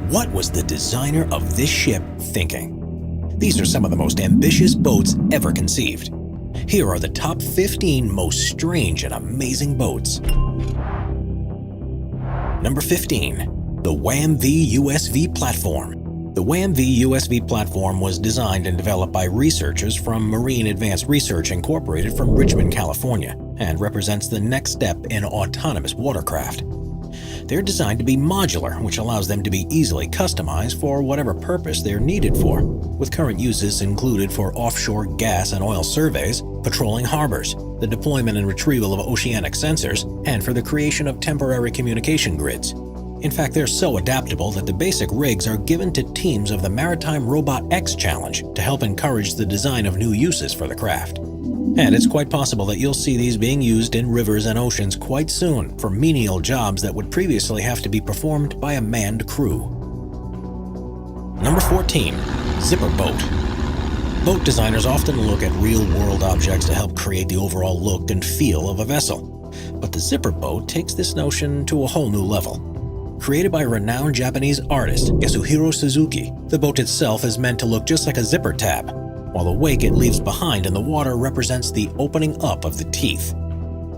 What was the designer of this ship thinking? These are some of the most ambitious boats ever conceived. Here are the top 15 most strange and amazing boats. Number 15. The WAM-V USV Platform. The WAM-V USV platform was designed and developed by researchers from Marine Advanced Research Incorporated from Richmond, California, and represents the next step in autonomous watercraft. They're designed to be modular, which allows them to be easily customized for whatever purpose they're needed for, with current uses included for offshore gas and oil surveys, patrolling harbors, the deployment and retrieval of oceanic sensors, and for the creation of temporary communication grids. In fact, they're so adaptable that the basic rigs are given to teams of the Maritime Robot X Challenge to help encourage the design of new uses for the craft. And it's quite possible that you'll see these being used in rivers and oceans quite soon for menial jobs that would previously have to be performed by a manned crew. Number 14. Zipper Boat. Boat designers often look at real-world objects to help create the overall look and feel of a vessel. But the zipper boat takes this notion to a whole new level. Created by renowned Japanese artist Yasuhiro Suzuki, the boat itself is meant to look just like a zipper tab, while the wake it leaves behind in the water represents the opening up of the teeth.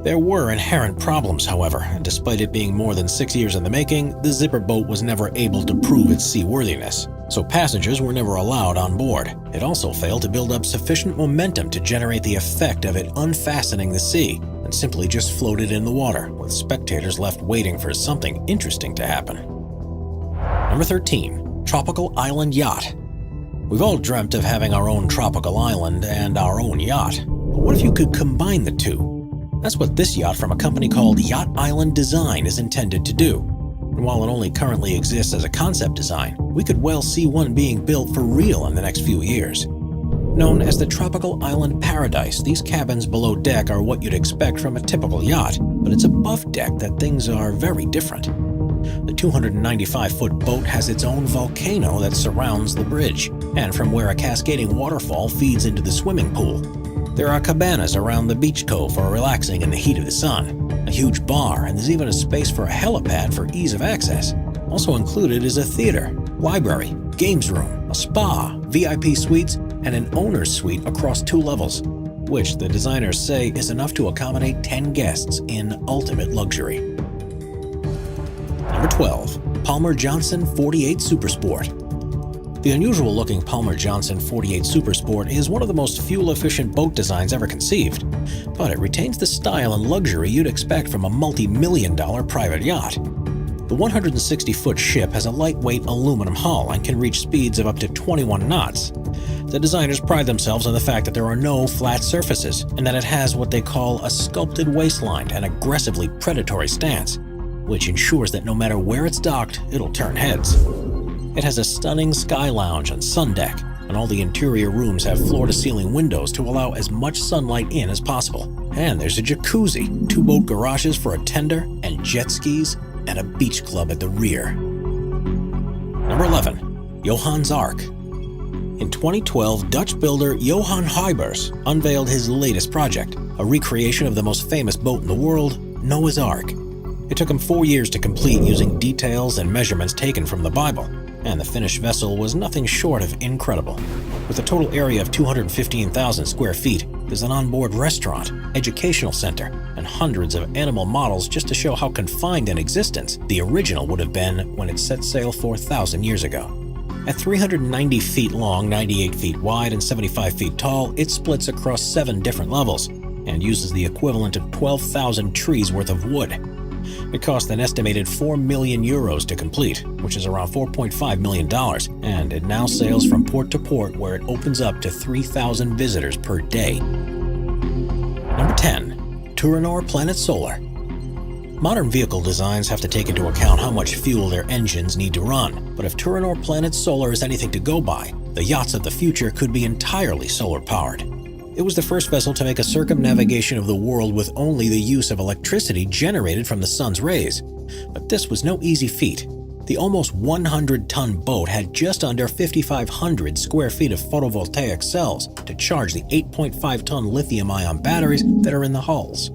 There were inherent problems, however, and despite it being more than 6 years in the making, the zipper boat was never able to prove its seaworthiness, so passengers were never allowed on board. It also failed to build up sufficient momentum to generate the effect of it unfastening the sea, and simply just floated in the water, with spectators left waiting for something interesting to happen. Number 13. Tropical Island Yacht. We've all dreamt of having our own tropical island and our own yacht, but what if you could combine the two? That's what this yacht from a company called Yacht Island Design is intended to do. And while it only currently exists as a concept design, we could well see one being built for real in the next few years. Known as the Tropical Island Paradise, these cabins below deck are what you'd expect from a typical yacht, but it's above deck that things are very different. The 295-foot boat has its own volcano that surrounds the bridge, and from where a cascading waterfall feeds into the swimming pool. There are cabanas around the beach cove for relaxing in the heat of the sun, a huge bar, and there's even a space for a helipad for ease of access. Also included is a theater, library, games room, a spa, VIP suites, and an owner's suite across 2 levels, which the designers say is enough to accommodate 10 guests in ultimate luxury. Number 12. Palmer Johnson 48 Supersport. The unusual-looking Palmer Johnson 48 Supersport is one of the most fuel-efficient boat designs ever conceived, but it retains the style and luxury you'd expect from a multi-million-dollar private yacht. The 160-foot ship has a lightweight aluminum hull and can reach speeds of up to 21 knots. The designers pride themselves on the fact that there are no flat surfaces and that it has what they call a sculpted waistline and aggressively predatory stance, which ensures that no matter where it's docked, it'll turn heads. It has a stunning sky lounge and sun deck, and all the interior rooms have floor-to-ceiling windows to allow as much sunlight in as possible. And there's a jacuzzi, 2 boat garages for a tender, and jet skis, and a beach club at the rear. Number 11. Johan's Ark. In 2012, Dutch builder Johan Huybers unveiled his latest project, a recreation of the most famous boat in the world, Noah's Ark. It took him 4 years to complete using details and measurements taken from the Bible, and the finished vessel was nothing short of incredible. With a total area of 215,000 square feet, there's an onboard restaurant, educational center, and hundreds of animal models just to show how confined in existence the original would have been when it set sail 4,000 years ago. At 390 feet long, 98 feet wide, and 75 feet tall, it splits across 7 different levels and uses the equivalent of 12,000 trees worth of wood. It cost an estimated €4 million to complete, which is around $4.5 million, and it now sails from port to port where it opens up to 3,000 visitors per day. Number 10. Turanor Planet Solar. Modern vehicle designs have to take into account how much fuel their engines need to run, but if Turanor Planet Solar is anything to go by, the yachts of the future could be entirely solar-powered. It was the first vessel to make a circumnavigation of the world with only the use of electricity generated from the sun's rays. But this was no easy feat. The almost 100-ton boat had just under 5,500 square feet of photovoltaic cells to charge the 8.5-ton lithium-ion batteries that are in the hulls.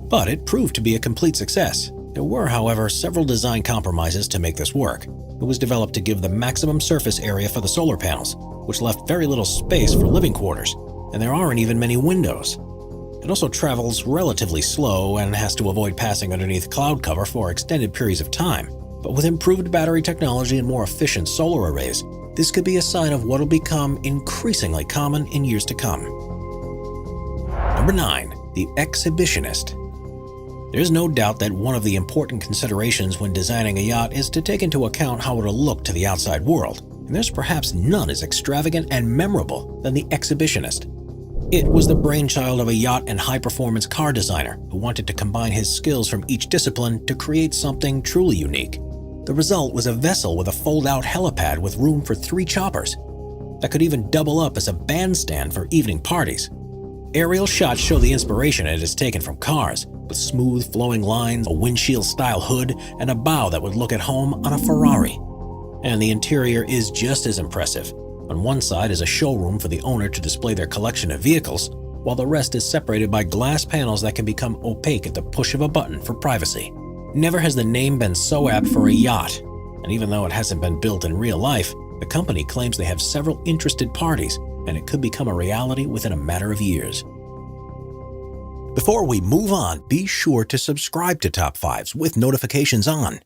But it proved to be a complete success. There were, however, several design compromises to make this work. It was developed to give the maximum surface area for the solar panels, which left very little space for living quarters, and there aren't even many windows. It also travels relatively slow and has to avoid passing underneath cloud cover for extended periods of time. But with improved battery technology and more efficient solar arrays, this could be a sign of what will become increasingly common in years to come. Number 9. The Exhibitionist. There's no doubt that one of the important considerations when designing a yacht is to take into account how it'll look to the outside world, and there's perhaps none as extravagant and memorable than the Exhibitionist. It was the brainchild of a yacht and high-performance car designer who wanted to combine his skills from each discipline to create something truly unique. The result was a vessel with a fold-out helipad with room for 3 choppers that could even double up as a bandstand for evening parties. Aerial shots show the inspiration it has taken from cars, with smooth flowing lines, a windshield-style hood, and a bow that would look at home on a Ferrari. And the interior is just as impressive. On one side is a showroom for the owner to display their collection of vehicles, while the rest is separated by glass panels that can become opaque at the push of a button for privacy. Never has the name been so apt for a yacht, and even though it hasn't been built in real life, the company claims they have several interested parties, and it could become a reality within a matter of years. Before we move on, be sure to subscribe to Top 5s with notifications on.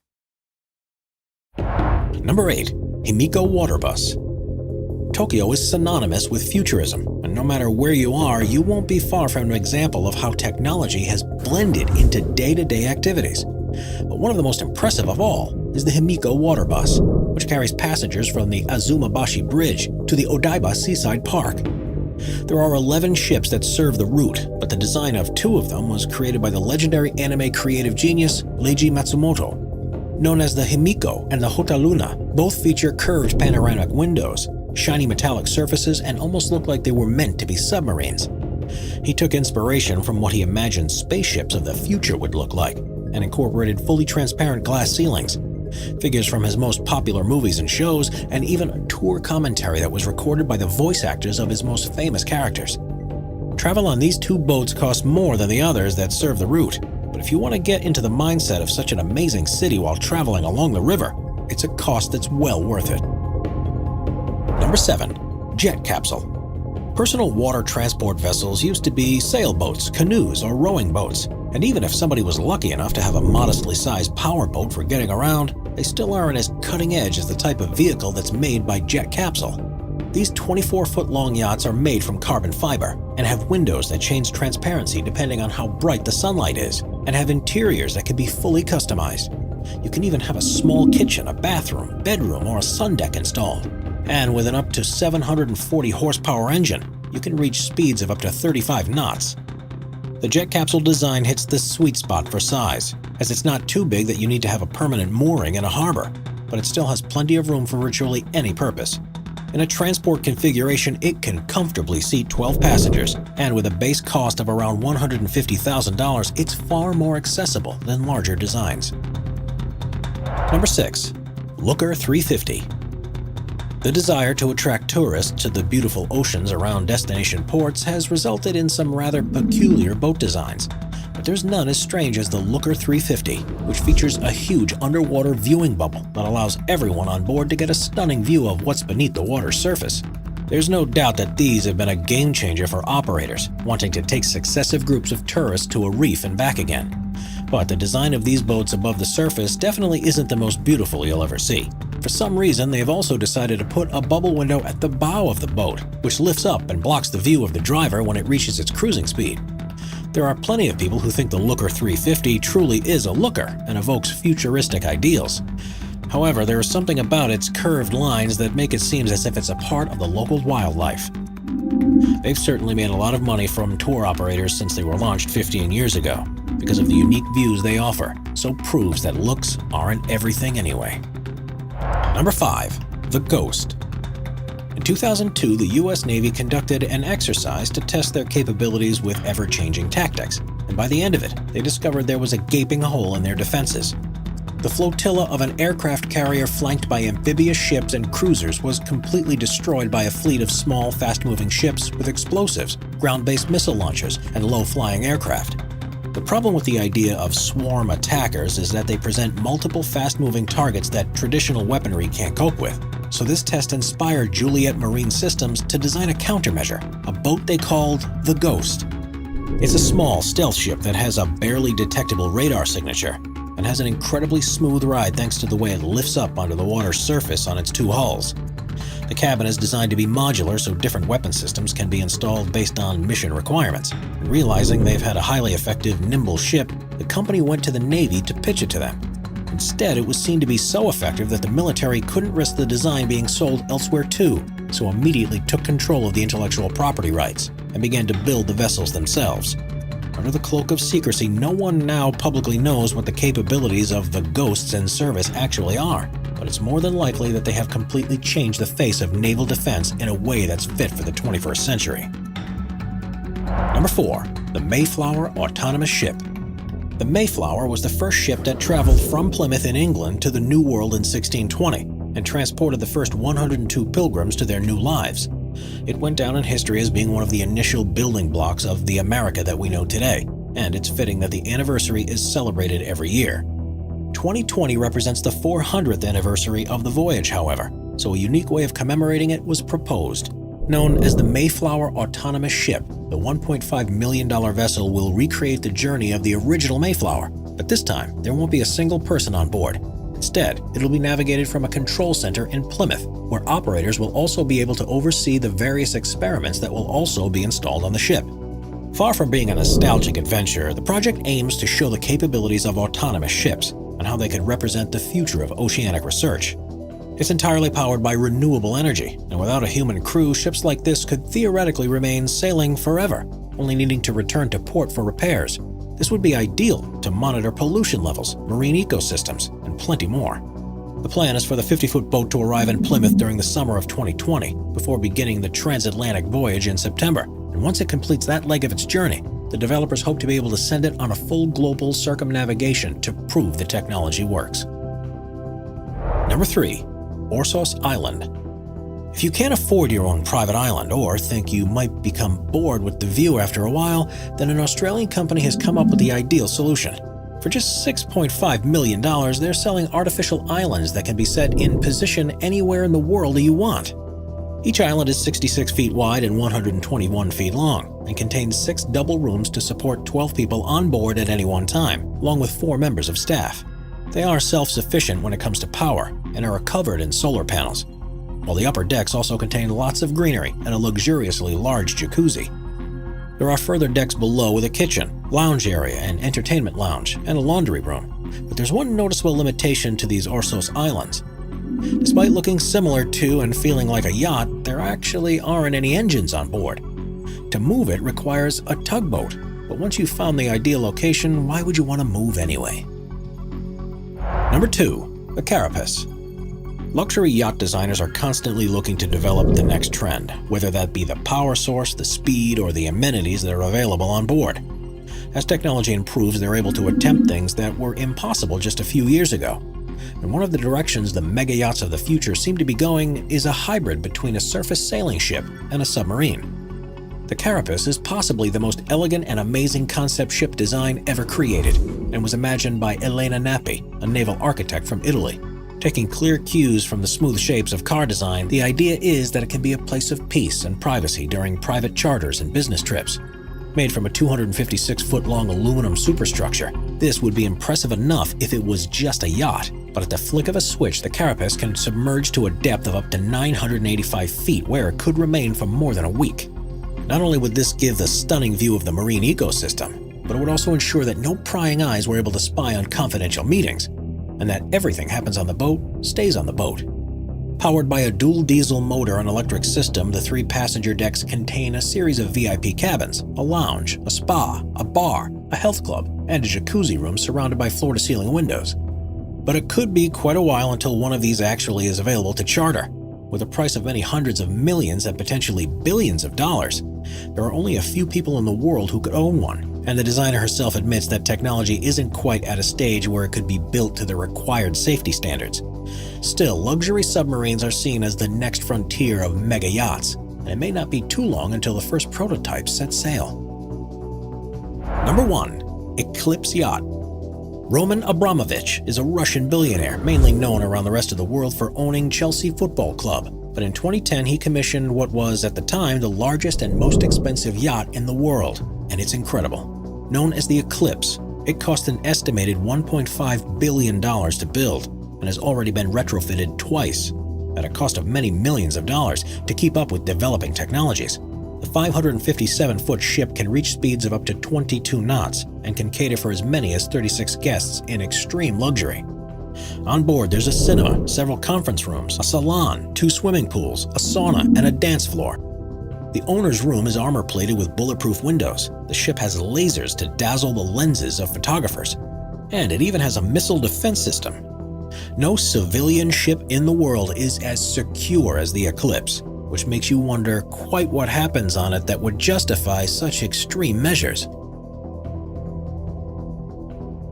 Number 8. Himiko Water Bus. Tokyo is synonymous with futurism, and no matter where you are, you won't be far from an example of how technology has blended into day-to-day activities. But one of the most impressive of all is the Himiko Water Bus, which carries passengers from the Azumabashi Bridge to the Odaiba Seaside Park. There are 11 ships that serve the route, but the design of 2 of them was created by the legendary anime creative genius Leiji Matsumoto. Known as the Himiko and the Hotaluna, both feature curved panoramic windows, shiny metallic surfaces, and almost look like they were meant to be submarines. He took inspiration from what he imagined spaceships of the future would look like, and incorporated fully transparent glass ceilings, figures from his most popular movies and shows, and even a tour commentary that was recorded by the voice actors of his most famous characters. Travel on these 2 boats costs more than the others that serve the route, but if you want to get into the mindset of such an amazing city while traveling along the river, it's a cost that's well worth it. Number 7. Jet Capsule. Personal water transport vessels used to be sailboats, canoes, or rowing boats, and even if somebody was lucky enough to have a modestly sized powerboat for getting around, they still aren't as cutting edge as the type of vehicle that's made by Jet Capsule. These 24-foot-long yachts are made from carbon fiber and have windows that change transparency depending on how bright the sunlight is, and have interiors that can be fully customized. You can even have a small kitchen, a bathroom, bedroom, or a sun deck installed. And with an up to 740 horsepower engine, you can reach speeds of up to 35 knots. The Jet Capsule design hits the sweet spot for size, as it's not too big that you need to have a permanent mooring in a harbor, but it still has plenty of room for virtually any purpose. In a transport configuration, it can comfortably seat 12 passengers, and with a base cost of around $150,000, it's far more accessible than larger designs. Number 6. Looker 350. The desire to attract tourists to the beautiful oceans around destination ports has resulted in some rather peculiar boat designs, but there's none as strange as the Looker 350, which features a huge underwater viewing bubble that allows everyone on board to get a stunning view of what's beneath the water's surface. There's no doubt that these have been a game changer for operators wanting to take successive groups of tourists to a reef and back again. But the design of these boats above the surface definitely isn't the most beautiful you'll ever see. For some reason, they have also decided to put a bubble window at the bow of the boat, which lifts up and blocks the view of the driver when it reaches its cruising speed. There are plenty of people who think the Looker 350 truly is a looker and evokes futuristic ideals. However, there is something about its curved lines that make it seem as if it's a part of the local wildlife. They've certainly made a lot of money from tour operators since they were launched 15 years ago, because of the unique views they offer, so proves that looks aren't everything anyway. Number 5. The Ghost. In 2002, the U.S. Navy conducted an exercise to test their capabilities with ever-changing tactics, and by the end of it, they discovered there was a gaping hole in their defenses. The flotilla of an aircraft carrier flanked by amphibious ships and cruisers was completely destroyed by a fleet of small, fast-moving ships with explosives, ground-based missile launchers, and low-flying aircraft. The problem with the idea of swarm attackers is that they present multiple fast-moving targets that traditional weaponry can't cope with. So this test inspired Juliet Marine Systems to design a countermeasure, a boat they called the Ghost. It's a small stealth ship that has a barely detectable radar signature and has an incredibly smooth ride thanks to the way it lifts up onto the water's surface on its two hulls. The cabin is designed to be modular so different weapon systems can be installed based on mission requirements. And realizing they've had a highly effective, nimble ship, the company went to the Navy to pitch it to them. Instead, it was seen to be so effective that the military couldn't risk the design being sold elsewhere too, so immediately took control of the intellectual property rights and began to build the vessels themselves. Under the cloak of secrecy, no one now publicly knows what the capabilities of the Ghosts in service actually are, but it's more than likely that they have completely changed the face of naval defense in a way that's fit for the 21st century. Number 4. The Mayflower Autonomous Ship. The Mayflower was the first ship that traveled from Plymouth in England to the New World in 1620 and transported the first 102 pilgrims to their new lives. It went down in history as being one of the initial building blocks of the America that we know today, and it's fitting that the anniversary is celebrated every year. 2020 represents the 400th anniversary of the voyage, however, so a unique way of commemorating it was proposed. Known as the Mayflower Autonomous Ship, the $1.5 million vessel will recreate the journey of the original Mayflower, but this time there won't be a single person on board. Instead, it'll be navigated from a control center in Plymouth, where operators will also be able to oversee the various experiments that will also be installed on the ship. Far from being a nostalgic adventure, the project aims to show the capabilities of autonomous ships and how they could represent the future of oceanic research. It's entirely powered by renewable energy, and without a human crew, ships like this could theoretically remain sailing forever, only needing to return to port for repairs. This would be ideal to monitor pollution levels, marine ecosystems, and plenty more. The plan is for the 50-foot boat to arrive in Plymouth during the summer of 2020, before beginning the transatlantic voyage in September. And once it completes that leg of its journey, the developers hope to be able to send it on a full global circumnavigation to prove the technology works. Number 3. Orsos Island. If you can't afford your own private island or think you might become bored with the view after a while, then an Australian company has come up with the ideal solution. For just $6.5 million, they're selling artificial islands that can be set in position anywhere in the world that you want. Each island is 66 feet wide and 121 feet long, and contains 6 double rooms to support 12 people on board at any one time, along with 4 members of staff. They are self-sufficient when it comes to power, and are covered in solar panels, while the upper decks also contain lots of greenery and a luxuriously large jacuzzi. There are further decks below with a kitchen, lounge area, an entertainment lounge, and a laundry room. But there's one noticeable limitation to these Orsos Islands. Despite looking similar to and feeling like a yacht, there actually aren't any engines on board. To move it requires a tugboat, but once you've found the ideal location, why would you want to move anyway? Number 2. The Carapace. Luxury yacht designers are constantly looking to develop the next trend, whether that be the power source, the speed, or the amenities that are available on board. As technology improves, they're able to attempt things that were impossible just a few years ago. And one of the directions the mega yachts of the future seem to be going is a hybrid between a surface sailing ship and a submarine. The Carapace is possibly the most elegant and amazing concept ship design ever created, and was imagined by Elena Nappi, a naval architect from Italy. Taking clear cues from the smooth shapes of car design, the idea is that it can be a place of peace and privacy during private charters and business trips. Made from a 256-foot-long aluminum superstructure, this would be impressive enough if it was just a yacht, but at the flick of a switch, the Carapace can submerge to a depth of up to 985 feet, where it could remain for more than a week. Not only would this give the stunning view of the marine ecosystem, but it would also ensure that no prying eyes were able to spy on confidential meetings, and that everything happens on the boat stays on the boat. Powered by a dual diesel motor and electric system, the 3 passenger decks contain a series of VIP cabins, a lounge, a spa, a bar, a health club, and a jacuzzi room surrounded by floor-to-ceiling windows. But it could be quite a while until one of these actually is available to charter. With a price of many hundreds of millions and potentially billions of dollars, there are only a few people in the world who could own one, and the designer herself admits that technology isn't quite at a stage where it could be built to the required safety standards. Still, luxury submarines are seen as the next frontier of mega yachts, and it may not be too long until the first prototypes set sail. Number 1. Eclipse yacht. Roman Abramovich is a Russian billionaire, mainly known around the rest of the world for owning Chelsea Football Club. But in 2010, he commissioned what was, at the time, the largest and most expensive yacht in the world. And it's incredible. Known as the Eclipse, it cost an estimated $1.5 billion to build and has already been retrofitted twice, at a cost of many millions of dollars, to keep up with developing technologies. The 557-foot ship can reach speeds of up to 22 knots and can cater for as many as 36 guests in extreme luxury. On board, there's a cinema, several conference rooms, a salon, 2 swimming pools, a sauna, and a dance floor. The owner's room is armor-plated with bulletproof windows. The ship has lasers to dazzle the lenses of photographers. And it even has a missile defense system. No civilian ship in the world is as secure as the Eclipse, which makes you wonder quite what happens on it that would justify such extreme measures.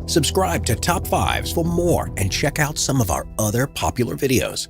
Subscribe to Top 5s for more and check out some of our other popular videos.